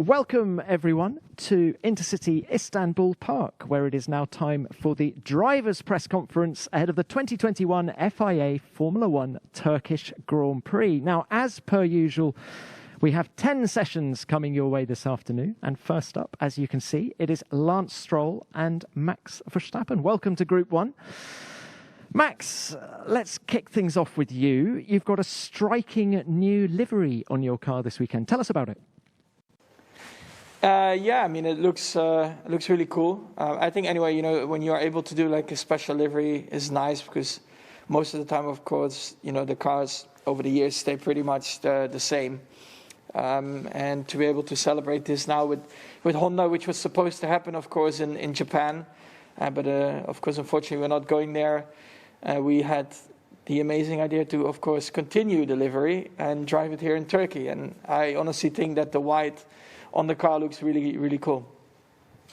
Welcome everyone to Intercity Istanbul Park, where it is now time for the drivers' press conference ahead of the 2021 FIA Formula One Turkish Grand Prix. Now, as per usual, we have 10 sessions coming your way this afternoon. And first up, as you can see, it is Lance Stroll and Max Verstappen. Welcome to Group 1. Max, let's kick things off with you. You've got a striking new livery on your car this weekend. Tell us about it. Yeah, I mean, it looks really cool. I think anyway, you know, when you're able to do like a special livery is nice because most of the time, of course, you know, the cars over the years stay pretty much the same. And to be able to celebrate this now with Honda, which was supposed to happen, of course, in Japan. But of course, unfortunately, we're not going there. We had the amazing idea to, of course, continue the livery and drive it here in Turkey. And I honestly think that the white on the car looks really, really cool.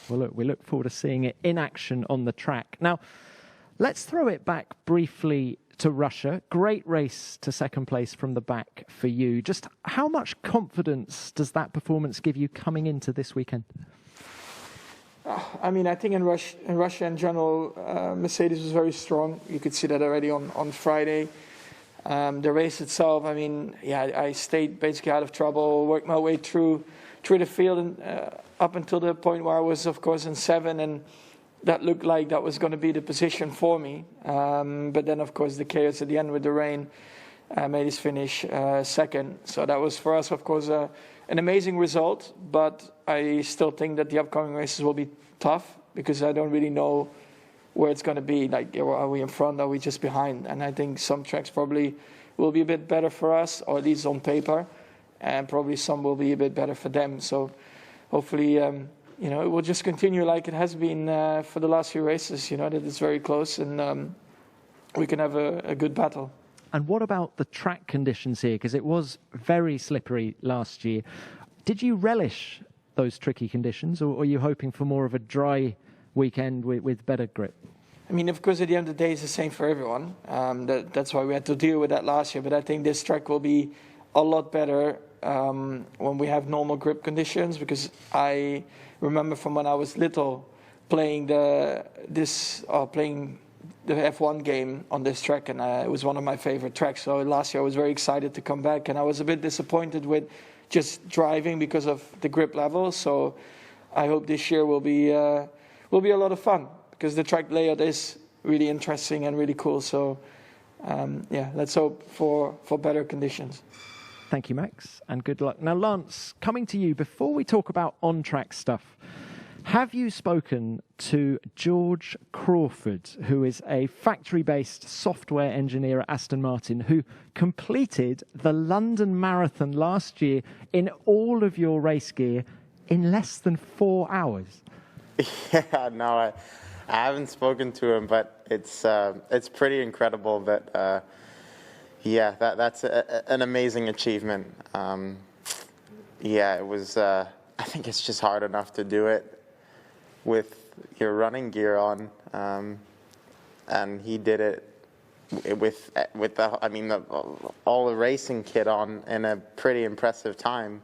Well, look, we look forward to seeing it in action on the track. Now, let's throw it back briefly to Russia. Great race to second place from the back for you. Just how much confidence does that performance give you coming into this weekend? I mean, I think in Russia in general, Mercedes was very strong. You could see that already on Friday. The race itself, I mean, yeah, I stayed basically out of trouble, worked my way through the field and up until the point where I was, of course, in 7, and that looked like that was going to be the position for me. But then, of course, the chaos at the end with the rain made us finish second. So that was for us, of course, an amazing result. But I still think that the upcoming races will be tough because I don't really know where it's going to be. Like, are we in front? Are we just behind? And I think some tracks probably will be a bit better for us, or at least on paper. And probably some will be a bit better for them. So hopefully, you know, it will just continue like it has been for the last few races, you know, that it's very close and we can have a good battle. And what about the track conditions here? Because it was very slippery last year. Did you relish those tricky conditions, or are you hoping for more of a dry weekend with better grip? I mean, of course, at the end of the day, it's the same for everyone. That's why we had to deal with that last year. But I think this track will be a lot better when we have normal grip conditions, because I remember from when I was little playing the F1 game on this track, and it was one of my favorite tracks. So last year I was very excited to come back, and I was a bit disappointed with just driving because of the grip level. So I hope this year will be a lot of fun because the track layout is really interesting and really cool. So yeah, let's hope for better conditions. Thank you, Max, and good luck. Now, Lance, coming to you, before we talk about on-track stuff, have you spoken to George Crawford, who is a factory-based software engineer at Aston Martin, who completed the London Marathon last year in all of your race gear in less than 4 hours? Yeah, no, I haven't spoken to him, but it's pretty incredible that... Yeah, that's an amazing achievement. Yeah, it was. I think it's just hard enough to do it with your running gear on, and he did it with all the racing kit on in a pretty impressive time.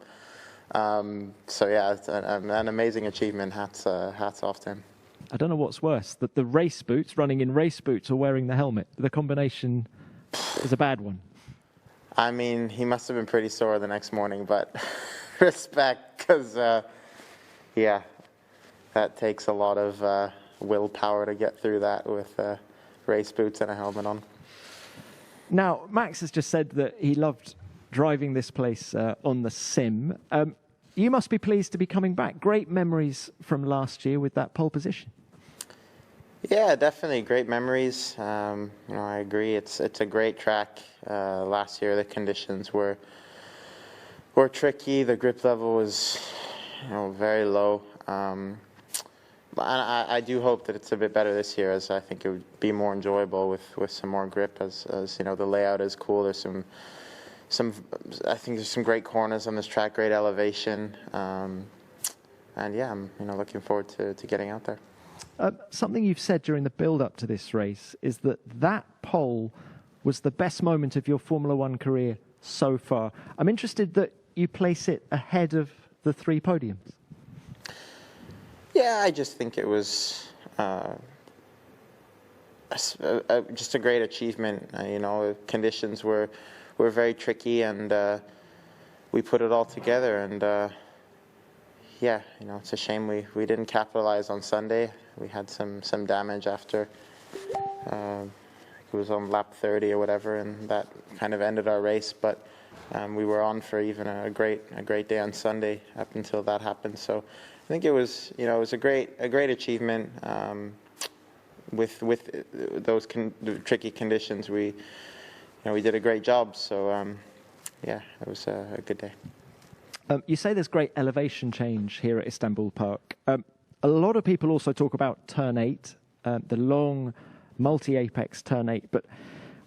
So yeah, it's an amazing achievement. Hats off to him. I don't know what's worse, that the race boots, running in race boots, or wearing the helmet. The combination is a bad one. I mean, he must have been pretty sore the next morning, but respect, because, yeah, that takes a lot of willpower to get through that with race boots and a helmet on. Now, Max has just said that he loved driving this place on the sim. You must be pleased to be coming back. Great memories from last year with that pole position. Yeah, definitely great memories. You know, I agree. It's a great track. Last year the conditions were tricky. The grip level was, you know, very low. And I do hope that it's a bit better this year, as I think it would be more enjoyable with some more grip. As you know, the layout is cool. There's some I think there's some great corners on this track, great elevation. And yeah, I'm looking forward to getting out there. Something you've said during the build-up to this race is that pole was the best moment of your Formula One career so far. I'm interested that you place it ahead of the 3 podiums? Yeah, I just think it was just a great achievement. Conditions were very tricky, and we put it all together. And it's a shame we didn't capitalize on Sunday. We had some damage after. It was on lap 30 or whatever, and that kind of ended our race. But we were on for even a great day on Sunday up until that happened. So I think it was a great achievement. With those tricky conditions, we did a great job. So it was a good day. You say there's great elevation change here at Istanbul Park. A lot of people also talk about Turn 8, the long multi-apex Turn 8. But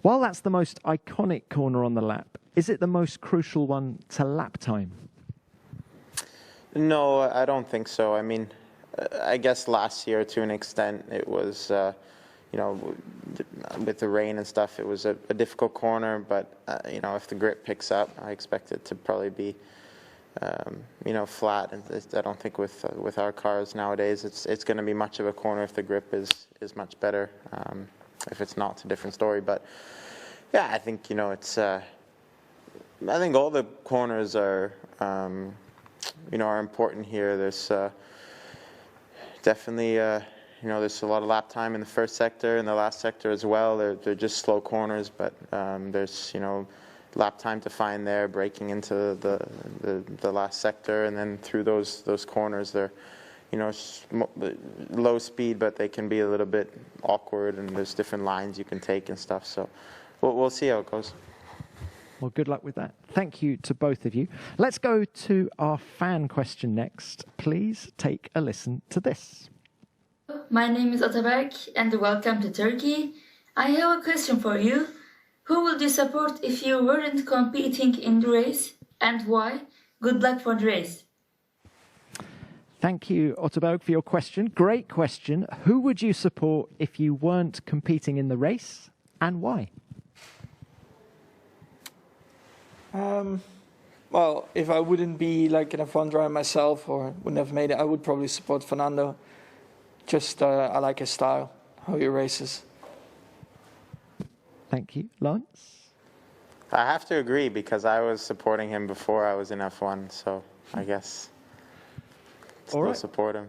while that's the most iconic corner on the lap, is it the most crucial one to lap time? No, I don't think so. I mean, I guess last year, to an extent, it was, with the rain and stuff, it was a difficult corner. But, if the grip picks up, I expect it to probably be, flat. And I don't think with our cars nowadays, it's going to be much of a corner if the grip is much better. If it's not, it's a different story. But, yeah, I think, it's... I think all the corners are important here. There's definitely, there's a lot of lap time in the first sector and the last sector as well. They're just slow corners, but there's, lap time to find there, breaking into the last sector, and then through those corners, they're, low speed, but they can be a little bit awkward, and there's different lines you can take and stuff. So we'll see how it goes. Well, good luck with that. Thank you to both of you. Let's go to our fan question next. Please take a listen to this. My name is Ataberk and welcome to Turkey. I have a question for you. Who would you support if you weren't competing in the race, and why? Good luck for the race. Thank you, Otterberg, for your question. Great question. Who would you support if you weren't competing in the race, and why? Well, if I wouldn't be like an F1 driver myself or wouldn't have made it, I would probably support Fernando. Just, I like his style, how he races. Thank you. Lance? I have to agree, because I was supporting him before I was in F1, so I guess still support him.